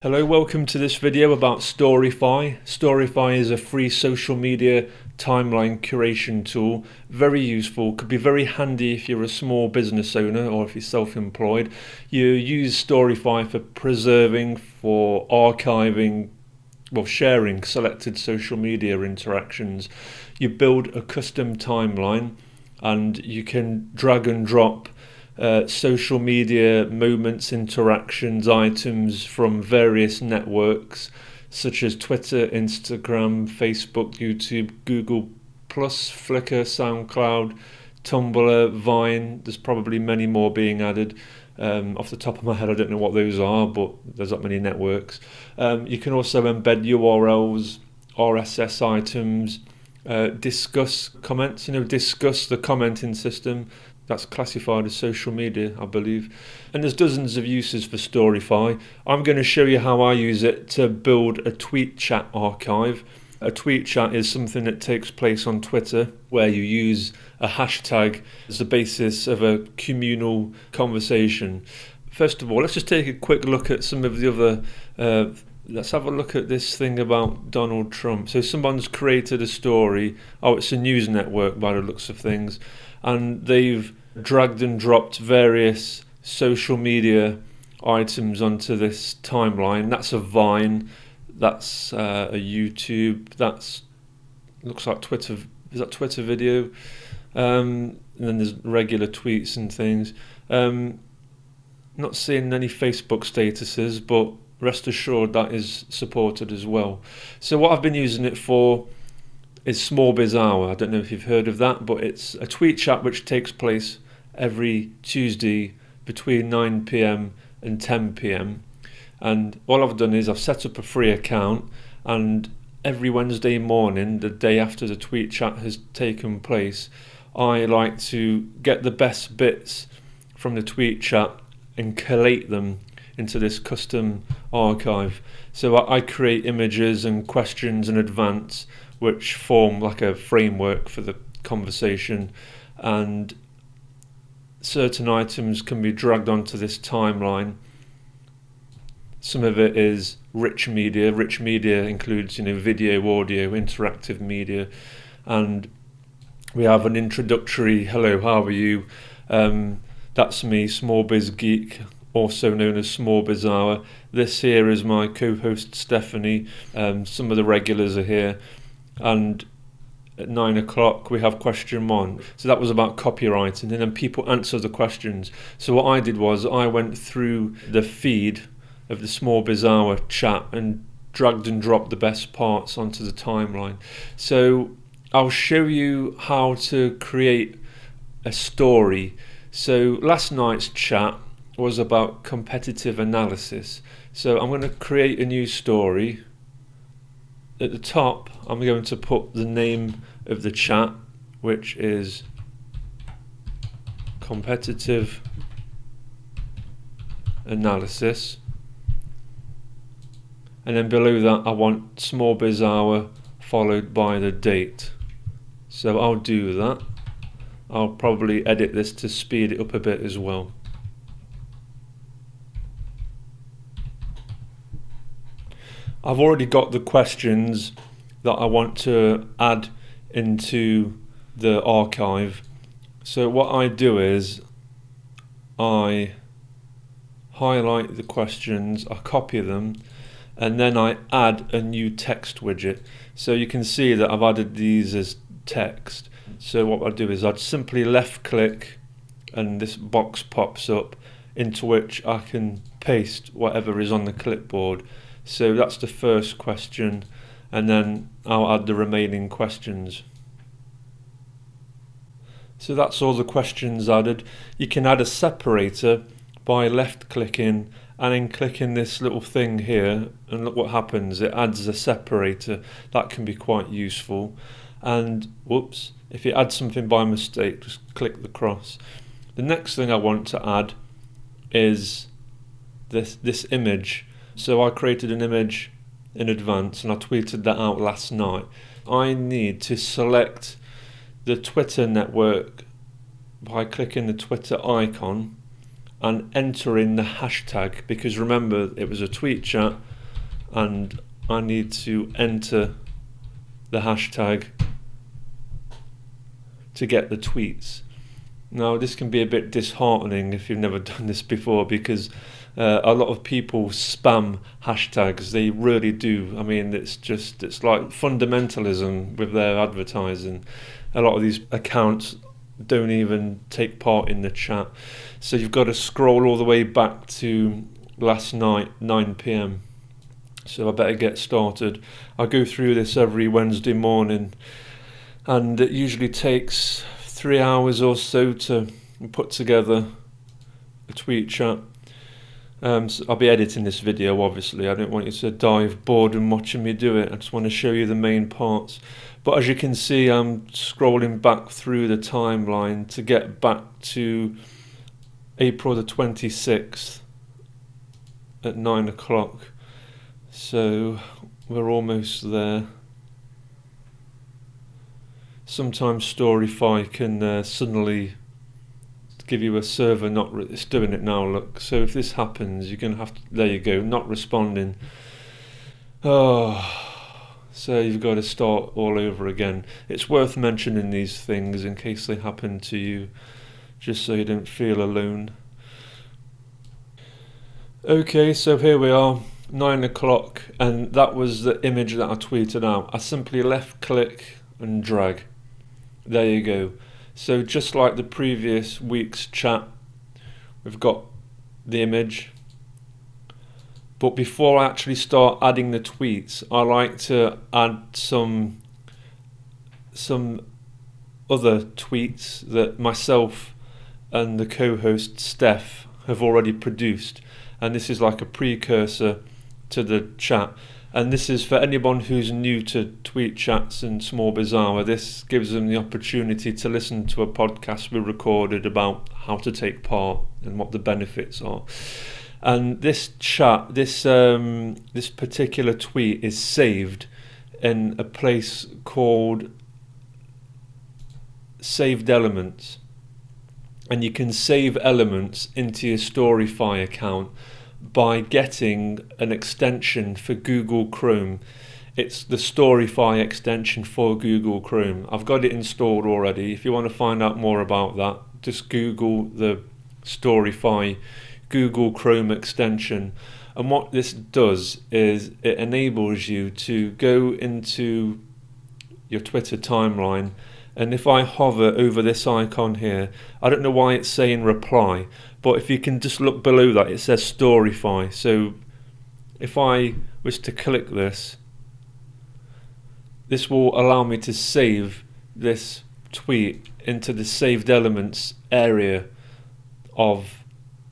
Hello, welcome to this video about Storify. Storify is a free social media timeline curation tool. Very useful, could be very handy if you're a small business owner or if you're self-employed. You use Storify for preserving, for archiving, sharing selected social media interactions. You build a custom timeline and you can drag and drop social media moments, interactions, items from various networks such as Twitter, Instagram, Facebook, YouTube, Google+, Flickr, SoundCloud, Tumblr, Vine. There's probably many more being added. Off the top of my head, I don't know what those are, but there's that many networks. You can also embed URLs, RSS items, discuss comments, discuss the commenting system. That's classified as social media, I believe. And there's dozens of uses for Storify. I'm going to show you how I use it to build a tweet chat archive. A tweet chat is something that takes place on Twitter where you use a hashtag as the basis of a communal conversation. First of all, let's just take a quick look at some of the other let's have a look at this thing about Donald Trump. So someone's created a story. Oh, it's a news network by the looks of things. And they've dragged and dropped various social media items onto this timeline. That's a Vine. That's a YouTube. That's looks like Twitter. Is that Twitter video? And then there's regular tweets and things. Not seeing any Facebook statuses, but rest assured that is supported as well. So what I've been using it for is Small Biz Hour. I don't know if you've heard of that, but it's a tweet chat which takes place every Tuesday between 9 p.m. and 10 p.m. And all I've done is I've set up a free account, and every Wednesday morning, the day after the tweet chat has taken place, I like to get the best bits from the tweet chat and collate them into this custom archive. So I create images and questions in advance which form like a framework for the conversation, and certain items can be dragged onto this timeline. Some of it is rich media. Rich media includes video, audio, interactive media, and we have an introductory hello, how are you? That's me, Small Biz Geek, also known as Small Biz Hour. This here is my co-host Stephanie. Some of the regulars are here. And at 9 o'clock we have question 1. So that was about copywriting, and then people answer the questions. So what I did was I went through the feed of the Small Biz Hour chat and dragged and dropped the best parts onto the timeline. So I'll show you how to create a story. So last night's chat was about competitive analysis. So I'm going to create a new story. At the top, I'm going to put the name of the chat, which is competitive analysis. And then below that, I want Small Biz Hour followed by the date. So I'll do that. I'll probably edit this to speed it up a bit as well. I've already got the questions that I want to add into the archive. So what I do is I highlight the questions, I copy them, and then I add a new text widget. So you can see that I've added these as text. So what I do is I'd simply left click and this box pops up into which I can paste whatever is on the clipboard. So that's the first question, and then I'll add the remaining questions. So that's all the questions added. You can add a separator by left clicking and then clicking this little thing here, and look what happens. It adds a separator. That can be quite useful. And whoops, if you add something by mistake, just click the cross. The next thing I want to add is this image. So I created an image in advance and I tweeted that out last night. I need to select the Twitter network by clicking the Twitter icon and enter in the hashtag, because remember it was a tweet chat and I need to enter the hashtag to get the tweets. Now this can be a bit disheartening if you've never done this before, because a lot of people spam hashtags. They really do. I mean, it's like fundamentalism with their advertising. A lot of these accounts don't even take part in the chat. So you've got to scroll all the way back to last night, 9 p.m. So I better get started. I go through this every Wednesday morning, and it usually takes 3 hours or so to put together a tweet chat. So I'll be editing this video, obviously. I don't want you to die bored and watching me do it. I just want to show you the main parts. But as you can see, I'm scrolling back through the timeline to get back to April the 26th at 9 o'clock. So we're almost there. Sometimes Storify can suddenly give you a server it's doing it now, look. So if this happens, you're going to have to, there you go, not responding. Oh, so you've got to start all over again. It's worth mentioning these things in case they happen to you, just so you don't feel alone. Okay, so here we are, 9 o'clock, and that was the image that I tweeted out. I simply left click and drag. There you go. So just like the previous week's chat, we've got the image. But before I actually start adding the tweets, I like to add some other tweets that myself and the co-host Steph have already produced. And this is like a precursor to the chat. And this is for anyone who's new to tweet chats and Small Bazaar. This gives them the opportunity to listen to a podcast we recorded about how to take part and what the benefits are. And this chat, this particular tweet is saved in a place called Saved Elements. And you can save elements into your Storify account by getting an extension for Google Chrome. It's the Storify extension for Google Chrome. I've got it installed already. If you want to find out more about that, just Google the Storify Google Chrome extension. And what this does is it enables you to go into your Twitter timeline, and if I hover over this icon here, I don't know why it's saying reply, but if you can just look below that, it says Storify. So if I was to click this, this will allow me to save this tweet into the saved elements area of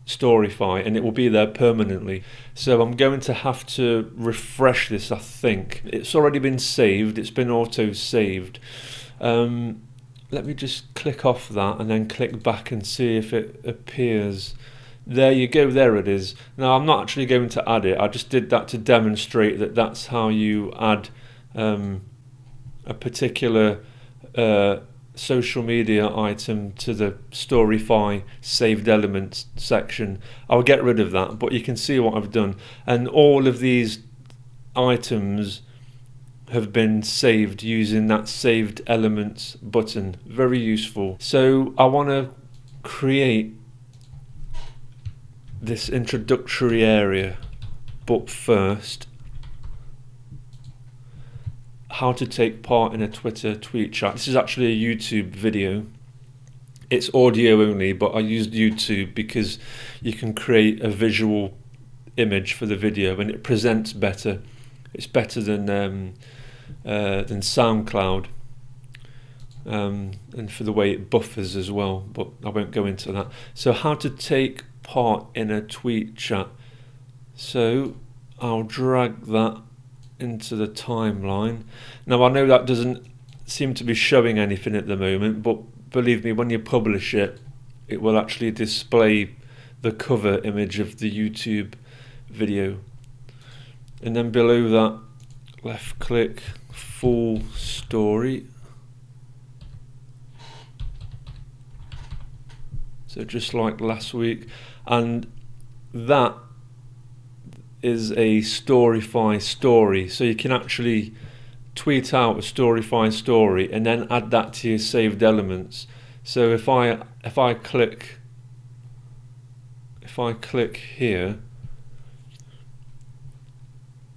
Storify, and it will be there permanently. So I'm going to have to refresh this. I think it's already been saved. It's been auto saved. Let me just click off that and then click back and see if it appears. There you go, there it is. Now I'm not actually going to add it. I just did that to demonstrate that that's how you add a particular social media item to the Storify saved elements section. I'll get rid of that, but you can see what I've done, and all of these items have been saved using that saved elements button. Very useful. So I want to create this introductory area, but first, how to take part in a Twitter tweet chat. This is actually a YouTube video. It's audio only, but I used YouTube because you can create a visual image for the video and it presents better. It's better than SoundCloud, and for the way it buffers as well, but I won't go into that. So how to take part in a tweet chat. So I'll drag that into the timeline. Now I know that doesn't seem to be showing anything at the moment, but believe me, when you publish it, it will actually display the cover image of the YouTube video. And then below that, left click, full story. So just like last week, and that is a Storify Story, so you can actually tweet out a Storify Story and then add that to your saved elements. So if I click here,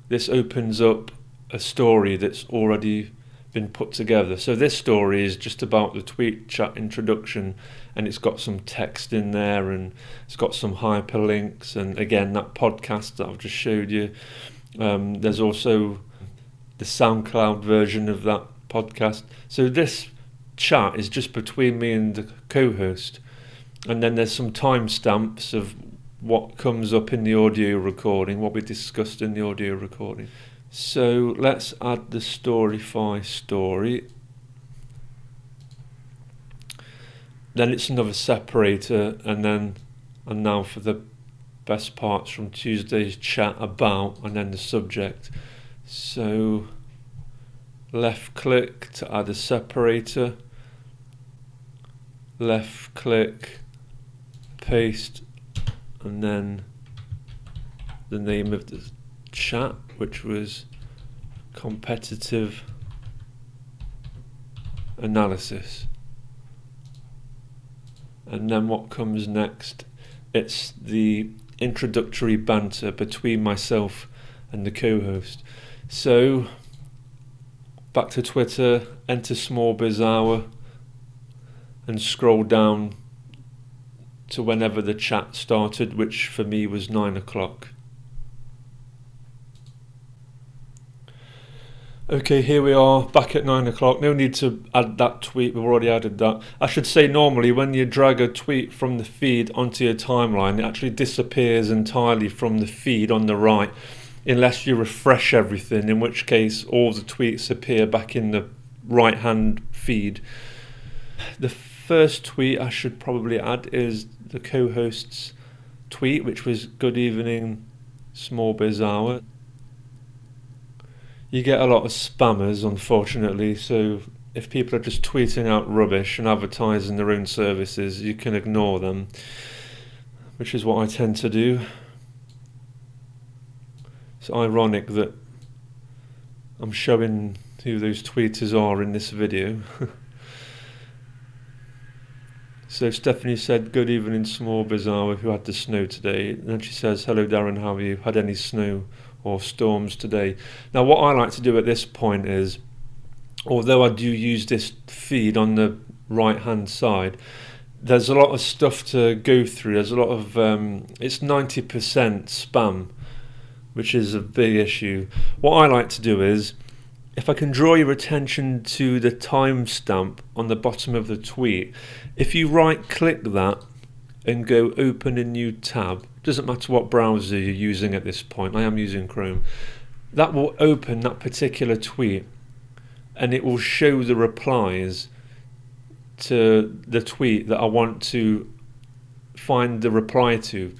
this opens up a story that's already been put together. So this story is just about the tweet chat introduction, and it's got some text in there, and it's got some hyperlinks, and again that podcast that I've just showed you. There's also the SoundCloud version of that podcast. So this chat is just between me and the co-host, and then there's some timestamps of what comes up in the audio recording, what we discussed in the audio recording. So let's add the Storify story. Then it's another separator, and now for the best parts from Tuesday's chat about, and then the subject. So left click to add a separator, left click, paste, and then the name of the chat, which was competitive analysis. And then what comes next, it's the introductory banter between myself and the co-host. So back to Twitter, enter Small Biz Hour, and scroll down to whenever the chat started, which for me was 9 o'clock. Okay, here we are back at 9 o'clock. No need to add that tweet, we've already added that. I should say normally when you drag a tweet from the feed onto your timeline, it actually disappears entirely from the feed on the right, unless you refresh everything, in which case all the tweets appear back in the right hand feed. The first tweet I should probably add is the co-host's tweet, which was "Good evening, Small Biz Hour." You get a lot of spammers, unfortunately, so if people are just tweeting out rubbish and advertising their own services, you can ignore them, which is what I tend to do. It's ironic that I'm showing who those tweeters are in this video. So Stephanie said, "Good evening, Small Biz Hour, who had the snow today." And then she says, "Hello Darren, how have you had any snow or storms today?" Now what I like to do at this point is, although I do use this feed on the right hand side, there's a lot of stuff to go through. There's a lot of it's 90% spam, which is a big issue. What I like to do is, if I can draw your attention to the timestamp on the bottom of the tweet, if you right click that and go open a new tab, doesn't matter what browser you're using at this point, I am using Chrome, that will open that particular tweet and it will show the replies to the tweet that I want to find the reply to.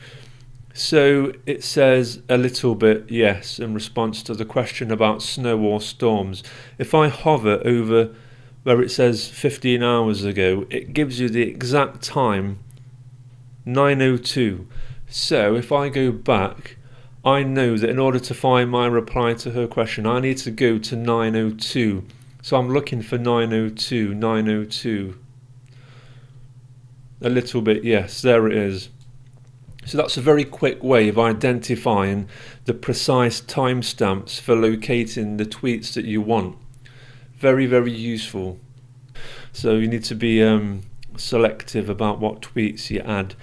So it says a little bit yes in response to the question about snow or storms. If I hover over where it says 15 hours ago, it gives you the exact time, 9:02. So if I go back, I know that in order to find my reply to her question, I need to go to 9:02. So I'm looking for 9:02, 9:02. A little bit yes, there it is. So that's a very quick way of identifying the precise timestamps for locating the tweets that you want. Very, very useful. So you need to be selective about what tweets you add.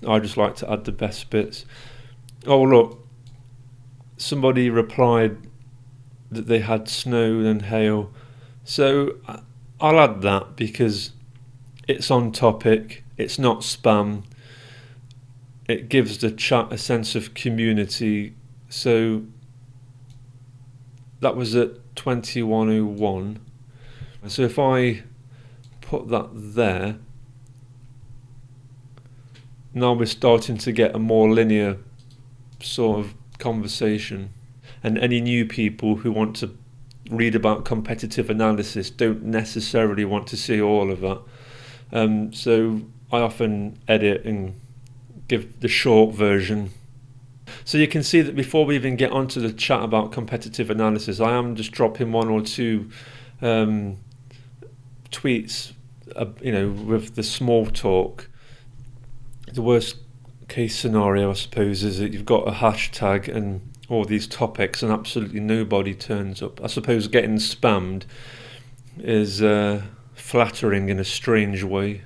I just like to add the best bits. Oh look, somebody replied that they had snow and hail. So I'll add that because it's on topic, it's not spam. It gives the chat a sense of community. So that was at 21:01. So if I put that there, now we're starting to get a more linear sort of conversation. And any new people who want to read about competitive analysis don't necessarily want to see all of that. So I often edit and give the short version So you can see that before we even get onto the chat about competitive analysis, I am just dropping one or two tweets, with the small talk. The worst case scenario, I suppose, is that you've got a hashtag and all these topics and absolutely nobody turns up. I suppose getting spammed is flattering in a strange way.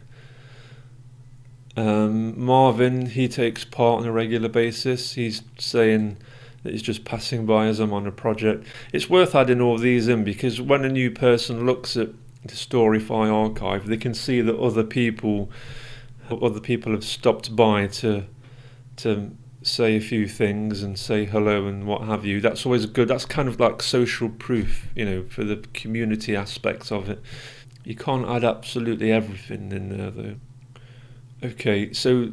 Marvin, he takes part on a regular basis. He's saying that he's just passing by as I'm on a project. It's worth adding all these in, because when a new person looks at the Storify archive, they can see that other people have stopped by to say a few things and say hello and what have you. That's always good. That's kind of like social proof, for the community aspects of it. You can't add absolutely everything in there though. Okay, so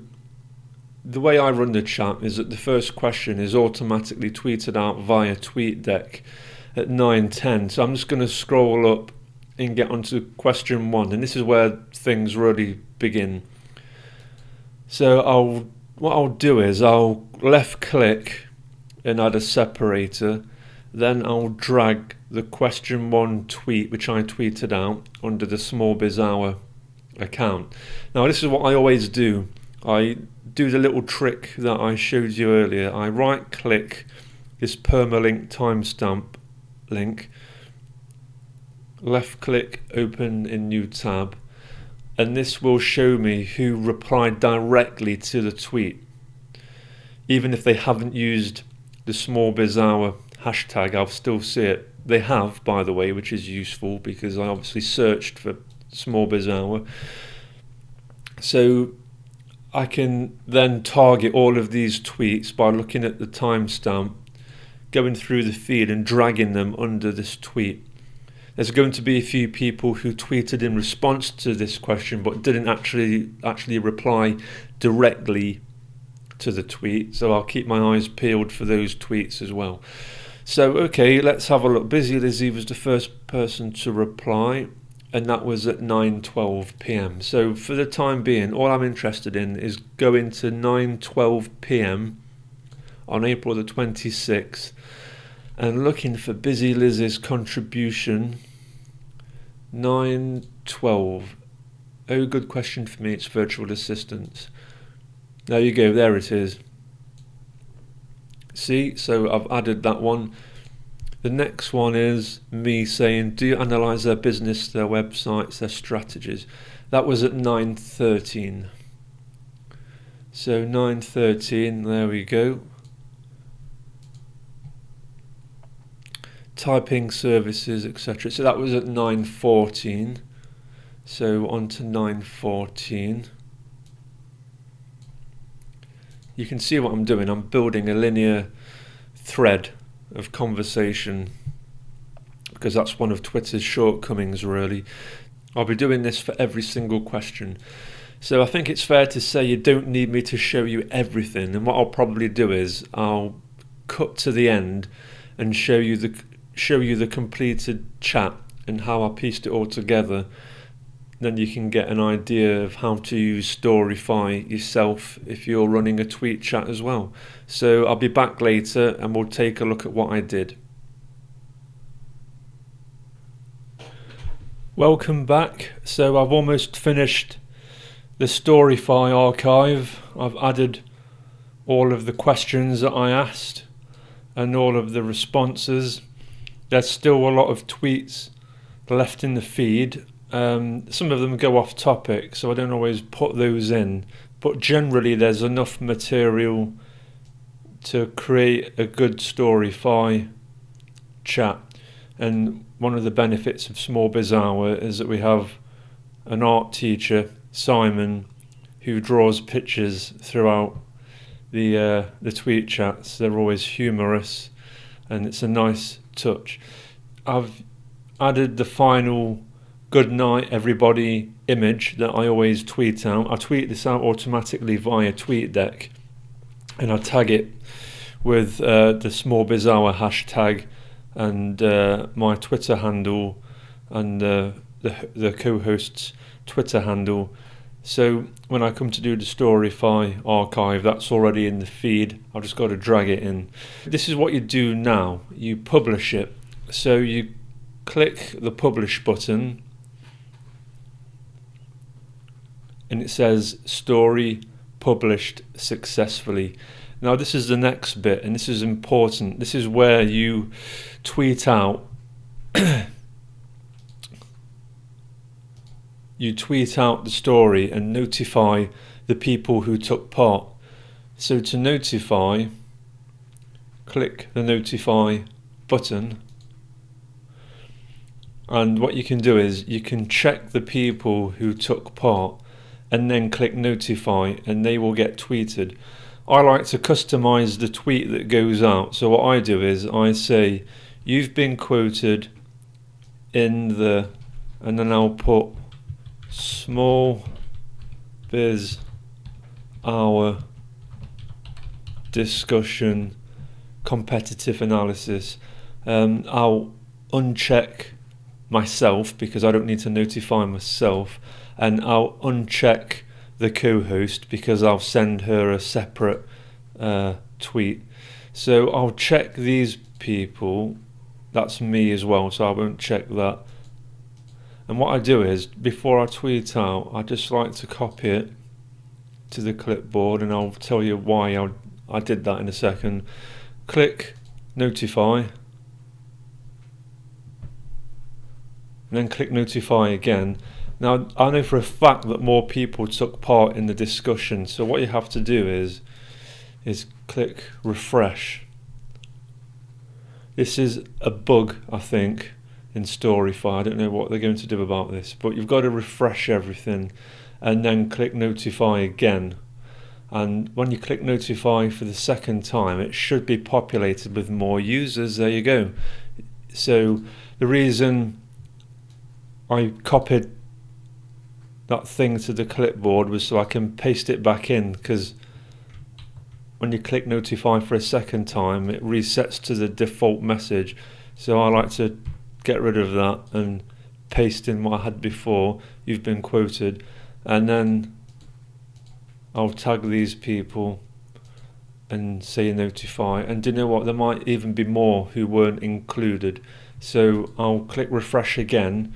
the way I run the chat is that the first question is automatically tweeted out via TweetDeck at 9:10. So I'm just going to scroll up and get onto question 1, and this is where things really begin. So what I'll do is I'll left click and add a separator, then I'll drag the question 1 tweet which I tweeted out under the Small Biz Hour account. Now this is what I always do. I do the little trick that I showed you earlier. I right click this permalink timestamp link, left click open in new tab, and this will show me who replied directly to the tweet. Even if they haven't used the Small Biz Hour hashtag, I'll still see it. They have, by the way, which is useful because I obviously searched for Small Biz Hour. So I can then target all of these tweets by looking at the timestamp, going through the feed and dragging them under this tweet. There's going to be a few people who tweeted in response to this question but didn't actually reply directly to the tweet, so I'll keep my eyes peeled for those tweets as well. So okay, let's have a look. Busy Lizzie was the first person to reply, and that was at 9:12 p.m. So for the time being, all I'm interested in is going to 9:12 p.m. on April the 26th and looking for Busy Liz's contribution. 9:12. Oh, good question for me. It's virtual assistants. There you go. There it is. See, so I've added that one. The next one is me saying, do you analyse their business, their websites, their strategies? That was at 9:13. So 9:13, there we go. Typing services, etc. So that was at 9:14. So on to 9:14. You can see what I'm doing. I'm building a linear thread of conversation because that's one of Twitter's shortcomings, really. I'll be doing this for every single question. So I think it's fair to say you don't need me to show you everything, and what I'll probably do is I'll cut to the end and show you the completed chat and how I pieced it all together. Then you can get an idea of how to use Storify yourself if you're running a tweet chat as well. So I'll be back later and we'll take a look at what I did. Welcome back. So I've almost finished the Storify archive. I've added all of the questions that I asked and all of the responses. There's still a lot of tweets left in the feed. Some of them go off topic, so I don't always put those in, but generally there's enough material to create a good Storify chat. And one of the benefits of Small Biz Hour is that we have an art teacher, Simon, who draws pictures throughout the tweet chats. They're always humorous and it's a nice touch. I've added the final good night everybody image that I always tweet out. I tweet this out automatically via TweetDeck and I tag it with the Small Biz Hour hashtag and my Twitter handle and the co-host's Twitter handle. So when I come to do the Storify archive, that's already in the feed. I've just got to drag it in. This is what you do now. You publish it. So you click the publish button and it says story published successfully. Now this is the next bit, and this is important. This is where you tweet out you tweet out the story and notify the people who took part. So to notify, click the notify button, and what you can do is you can check the people who took part and then click notify, and they will get tweeted. I like to customize the tweet that goes out. So what I do is I say you've been quoted in the, and then I'll put small biz hour discussion competitive analysis. I'll uncheck myself because I don't need to notify myself, and I'll uncheck the co-host because I'll send her a separate tweet. So I'll check these people, that's me as well, so I won't check that. And what I do is, before I tweet out, I just like to copy it to the clipboard, and I'll tell you why I did that in a second. Click notify, and then click notify again. Now I know for a fact that more people took part in the discussion, so what you have to do is click refresh. This is a bug, I think, in Storify. I don't know what they're going to do about this, but you've got to refresh everything and then click notify again. And when you click notify for the second time, it should be populated with more users. There you go. So the reason I copied that thing to the clipboard was so I can paste it back in, because when you click notify for a second time, it resets to the default message. So I like to get rid of that and paste in what I had before. You've been quoted, and then I'll tag these people and say notify. And do you know what, there might even be more who weren't included, so I'll click refresh again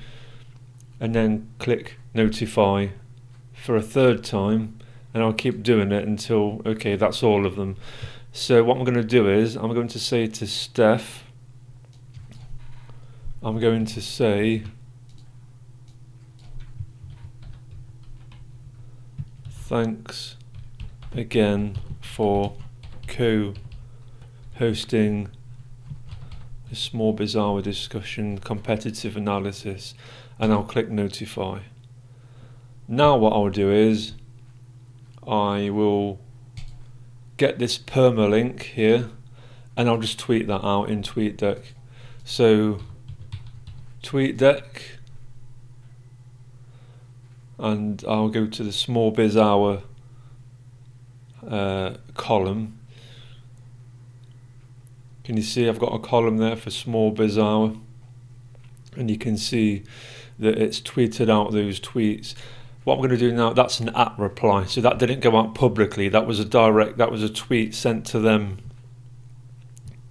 and then click notify for a third time, and I'll keep doing it until, okay, that's all of them. So what I'm going to do is I'm going to say to Steph, I'm going to say thanks again for co-hosting a small bizarre discussion competitive analysis, and I'll click notify. Now what I'll do is I will get this permalink here, and I'll just tweet that out in TweetDeck. So TweetDeck, and I'll go to the small biz hour column. Can you see I've got a column there for small biz hour, and you can see that it's tweeted out those tweets. What I'm going to do now, that's an @ reply, so that didn't go out publicly. That was a tweet sent to them.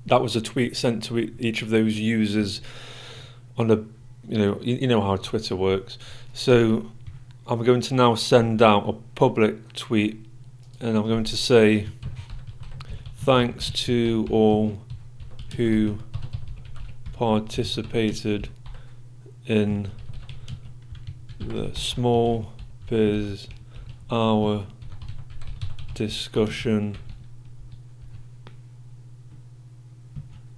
That was a tweet sent to each of those users on a, you know how Twitter works. So I'm going to now send out a public tweet, and I'm going to say thanks to all who participated in the small biz hour discussion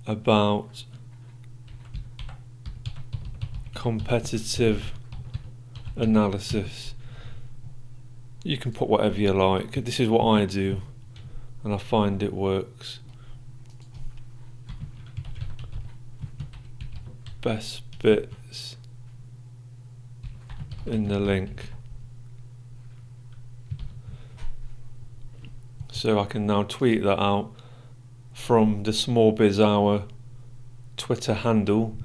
about competitive analysis. You can put whatever you like. This is what I do, and I find it works. Best bits in the link. So I can now tweet that out from the Small Biz Hour Twitter handle,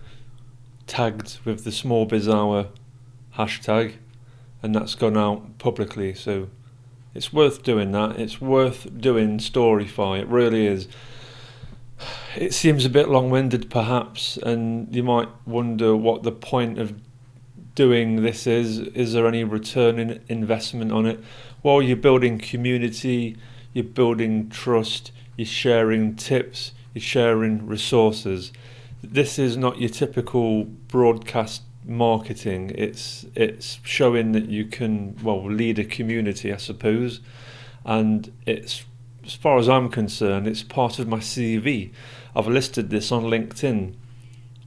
tagged with the Small Biz Hour hashtag, and that's gone out publicly. So it's worth doing that. It's worth doing Storify. It really is. It seems a bit long-winded perhaps, and you might wonder what the point of doing this is. Is there any return in investment on it? Well, you're building community, you're building trust, you're sharing tips, you're sharing resources. This is not your typical broadcast marketing. It's showing that you can, well, lead a community, I suppose, and it's, as far as I'm concerned, it's part of my CV. I've listed this on LinkedIn.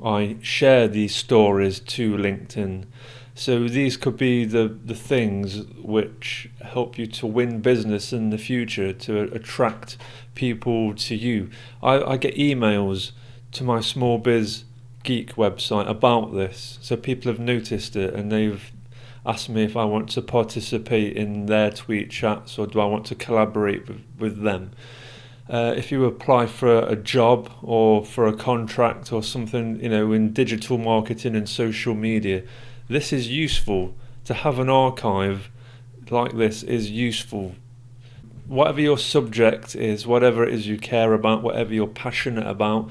I share these stories to LinkedIn. So these could be the things which help you to win business in the future, to attract people to you. I get emails to my Small Biz Geek website about this. So people have noticed it and they've asked me if I want to participate in their tweet chats or do I want to collaborate with them. If you apply for a job or for a contract or something, in digital marketing and social media, this is useful. To have an archive like this is useful. Whatever your subject is, whatever it is you care about, whatever you're passionate about,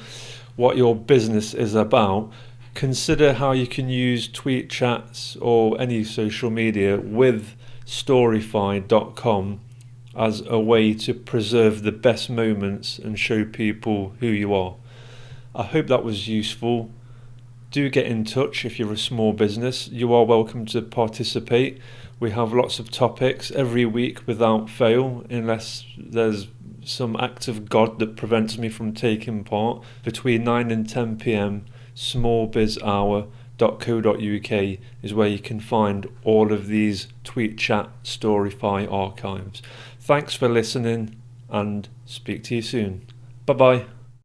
what your business is about, consider how you can use tweet chats or any social media with Storify.com as a way to preserve the best moments and show people who you are. I hope that was useful. Do get in touch if you're a small business. You are welcome to participate. We have lots of topics every week without fail, unless there's some act of God that prevents me from taking part. Between 9 and 10 p.m, smallbizhour.co.uk is where you can find all of these tweet chat Storify archives. Thanks for listening and speak to you soon. Bye bye.